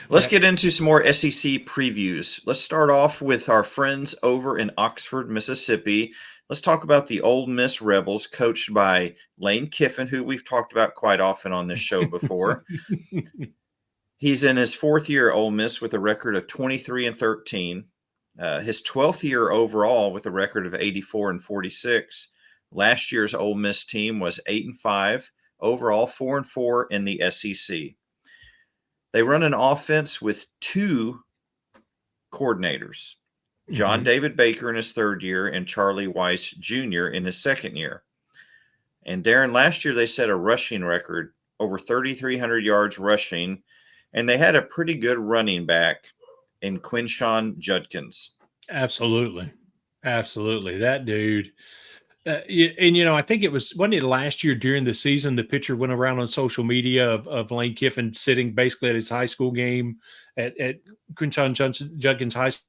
Let's get into some more SEC previews. Let's start off with our friends over in Oxford, Mississippi. Let's talk about the Ole Miss Rebels, coached by Lane Kiffin, who we've talked about quite often on this show before. He's in his fourth year at Ole Miss with a record of 23-13. His 12th year overall with a record of 84-46. Last year's Ole Miss team was 8-5, overall 4-4 in the SEC. They run an offense with two coordinators, John David Baker in his third year and Charlie Weiss Jr. in his second year. And Darren, last year they set a rushing record, over 3,300 yards rushing, and they had a pretty good running back in Quinshon Judkins. Absolutely. That dude. I think wasn't it last year during the season, the picture went around on social media of Lane Kiffin sitting basically at his high school game at Quinshon Judkins High School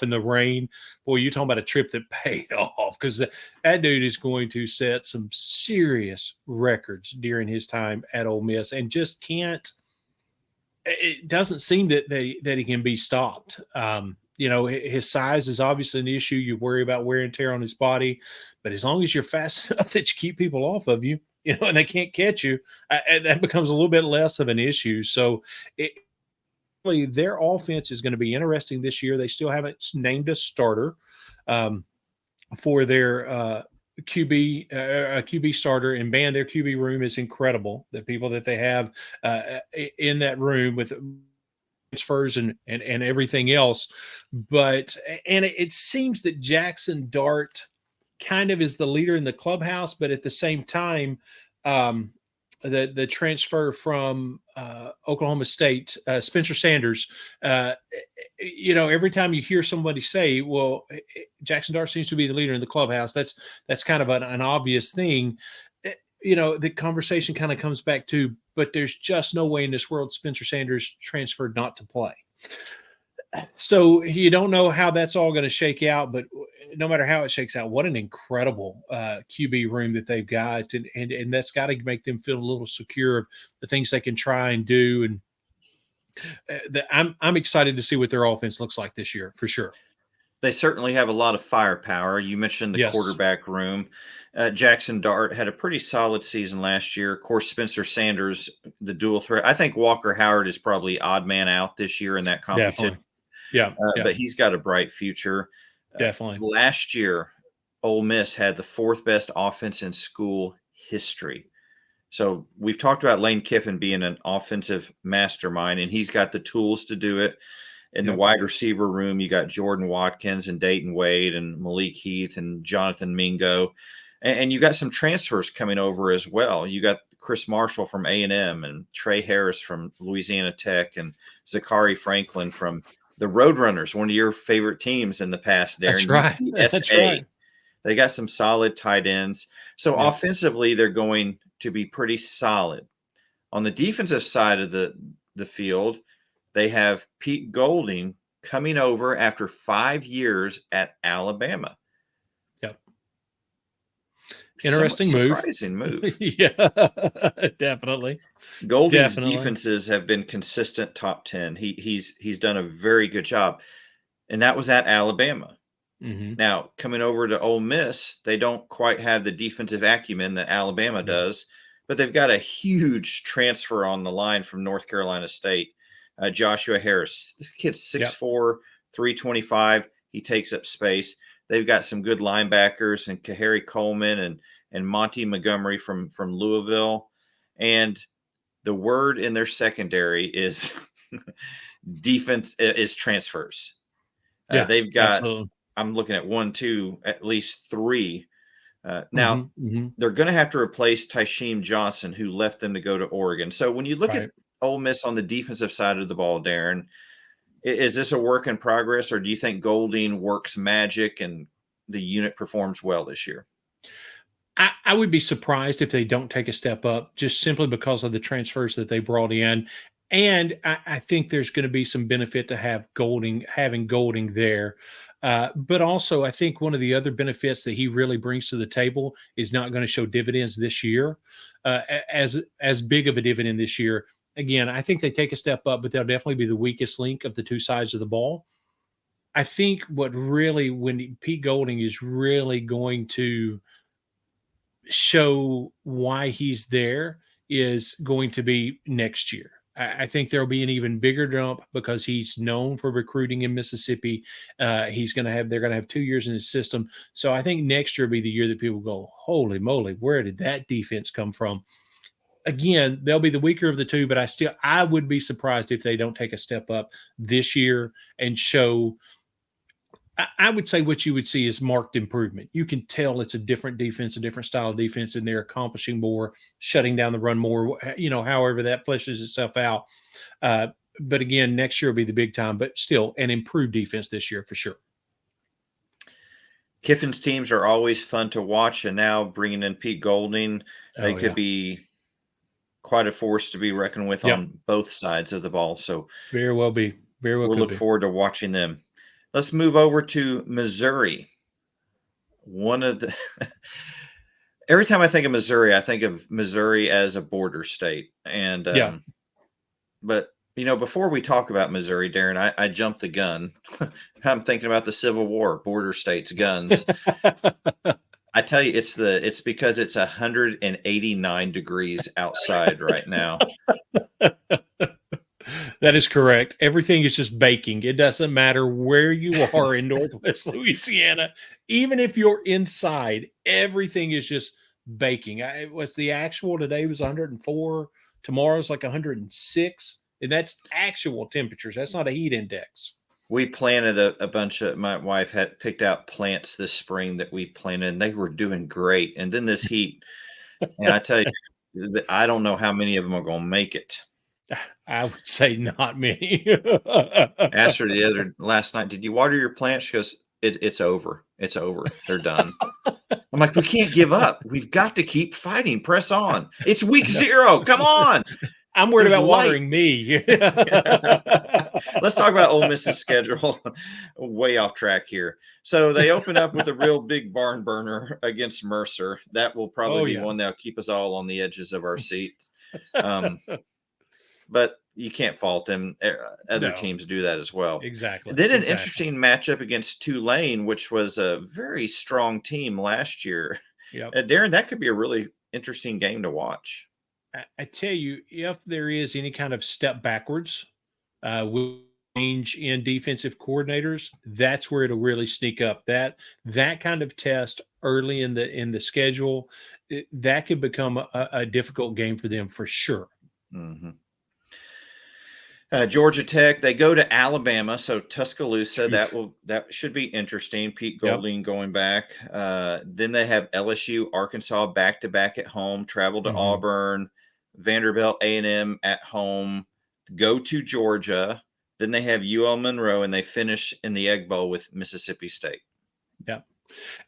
in the rain. Boy, you're talking about a trip that paid off, because that dude is going to set some serious records during his time at Ole Miss, and just can't. It doesn't seem that he can be stopped. His size is obviously an issue. You worry about wear and tear on his body, but as long as you're fast enough that you keep people off of you, and they can't catch you, that becomes a little bit less of an issue. So their offense is going to be interesting this year. They still haven't named a starter for their QB starter, and man, their QB room is incredible. The people that they have in that room with transfers and everything else. But it seems that Jackson Dart kind of is the leader in the clubhouse, but at the same time, the transfer from Oklahoma State, Spencer Sanders, every time you hear somebody say, well, Jackson Dart seems to be the leader in the clubhouse, that's kind of an obvious thing. The conversation kind of comes back to, but there's just no way in this world Spencer Sanders transferred not to play. So you don't know how that's all going to shake out, but no matter how it shakes out, what an incredible QB room that they've got, and that's got to make them feel a little secure of the things they can try and do. And I'm excited to see what their offense looks like this year, for sure. They certainly have a lot of firepower. You mentioned the quarterback room. Jackson Dart had a pretty solid season last year. Of course, Spencer Sanders, the dual threat. I think Walker Howard is probably odd man out this year in that competition. Definitely. Yeah. But he's got a bright future. Definitely. Last year, Ole Miss had the fourth best offense in school history. So we've talked about Lane Kiffin being an offensive mastermind, and he's got the tools to do it. In the wide receiver room, you got Jordan Watkins and Dayton Wade and Malik Heath and Jonathan Mingo. And you got some transfers coming over as well. You got Chris Marshall from A&M and Trey Harris from Louisiana Tech and Zachary Franklin from the Roadrunners, one of your favorite teams in the past, Darren. That's right. They got some solid tight ends. So offensively, they're going to be pretty solid. On the defensive side of the field, they have Pete Golding coming over after 5 years at Alabama. Yep. Interesting move. Surprising move. Yeah, definitely. Golding's defenses have been consistent top 10. He's done a very good job. And that was at Alabama. Mm-hmm. Now, coming over to Ole Miss, they don't quite have the defensive acumen that Alabama does, but they've got a huge transfer on the line from North Carolina State. Joshua Harris. This kid's 6'4", 325. He takes up space. They've got some good linebackers and Kahari Coleman and Monty Montgomery from Louisville. And the word in their secondary is defense is transfers. They've got, absolutely. I'm looking at 1, 2, at least 3. Now, they're going to have to replace Tysheem Johnson, who left them to go to Oregon. So when you look at Ole Miss on the defensive side of the ball, Darren, is this a work in progress, or do you think Golding works magic and the unit performs well this year? I would be surprised if they don't take a step up, just simply because of the transfers that they brought in. And I think there's going to be some benefit to having Golding there. But also, I think one of the other benefits that he really brings to the table is not going to show dividends this year, as big of a dividend this year again, I think they take a step up, but they'll definitely be the weakest link of the two sides of the ball. I think what really, when Pete Golding is really going to show why he's there, is going to be next year. I think there'll be an even bigger jump because he's known for recruiting in Mississippi. They're going to have 2 years in his system. So I think next year will be the year that people go, holy moly, where did that defense come from? Again, they'll be the weaker of the two, but I would be surprised if they don't take a step up this year and show. I would say what you would see is marked improvement. You can tell it's a different defense, a different style of defense, and they're accomplishing more, shutting down the run more, however that fleshes itself out. But again, next year will be the big time, but still an improved defense this year for sure. Kiffin's teams are always fun to watch, and now bringing in Pete Golding, they could be quite a force to be reckoned with on both sides of the ball. So very well be. Very well we'll look forward to watching them. Let's move over to Missouri. One of the every time I think of Missouri as a border state. And but before we talk about Missouri, Darren, I jumped the gun. I'm thinking about the Civil War, border states, guns. I tell you, it's because it's 189 degrees outside right now. That is correct. Everything is just baking. It doesn't matter where you are in Northwest Louisiana. Even if you're inside, everything is just baking. The actual today was 104. Tomorrow's like 106. And that's actual temperatures. That's not a heat index. We planted a bunch of, my wife had picked out plants this spring that we planted, and they were doing great. And then this heat, and I tell you, I don't know how many of them are going to make it. I would say not many. Asked her last night, did you water your plants? She goes, it's over. It's over. They're done. I'm like, we can't give up. We've got to keep fighting. Press on. It's week 0. Come on. I'm worried about watering me. Let's talk about Ole Miss's schedule. Way off track here. So they open up with a real big barn burner against Mercer. That will probably be one that'll keep us all on the edges of our seats. But you can't fault them. Other teams do that as well. Exactly. Then an interesting matchup against Tulane, which was a very strong team last year. Yep. Darren, that could be a really interesting game to watch. I tell you, if there is any kind of step backwards with change in defensive coordinators, that's where it'll really sneak up. That kind of test early in the schedule, that could become a difficult game for them for sure. Mm-hmm. Georgia Tech, they go to Alabama, so Tuscaloosa. That should be interesting. Pete Golding going back. Then they have LSU, Arkansas back to back at home. Travel to Auburn, Vanderbilt, A&M at home. Go to Georgia. Then they have UL Monroe, and they finish in the Egg Bowl with Mississippi State. Yeah.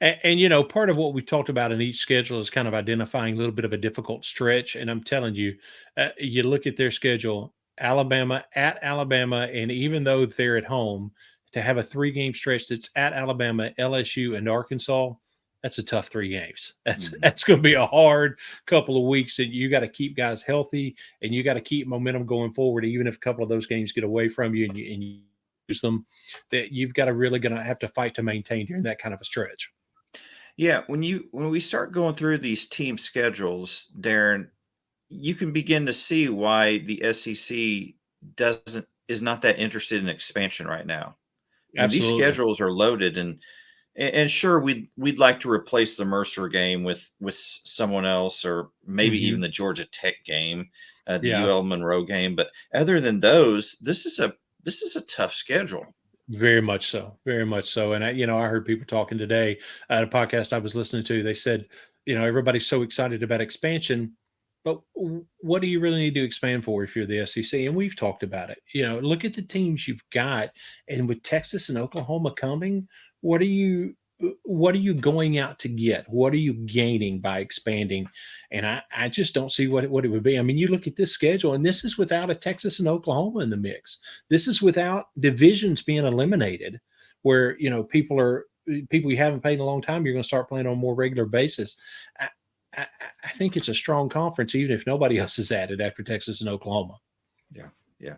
And part of what we talked about in each schedule is kind of identifying a little bit of a difficult stretch. And I'm telling you, you look at their schedule. Alabama at Alabama, and even though they're at home, to have a 3-game stretch that's at Alabama, LSU, and Arkansas, that's a tough 3 games. That's going to be a hard couple of weeks that you got to keep guys healthy, and you got to keep momentum going forward. Even if a couple of those games get away from you and you lose them, that you've got to really going to have to fight to maintain during that kind of a stretch. Yeah, when we start going through these team schedules, Darren, you can begin to see why the SEC is not that interested in expansion right now. These schedules are loaded, and sure, we'd like to replace the Mercer game with someone else, or maybe even the Georgia Tech game, the UL Monroe game. But other than those, this is a tough schedule. Very much so. Very much so. And I heard people talking today at a podcast I was listening to. They said, everybody's so excited about expansion, but what do you really need to expand for if you're the SEC? And we've talked about it. Look at the teams you've got, and with Texas and Oklahoma coming, what are you going out to get? What are you gaining by expanding? And I just don't see what it would be. I mean, you look at this schedule, and this is without a Texas and Oklahoma in the mix. This is without divisions being eliminated, where people you haven't played in a long time, you're going to start playing on a more regular basis. I think it's a strong conference, even if nobody else is at it after Texas and Oklahoma. Yeah. Yeah.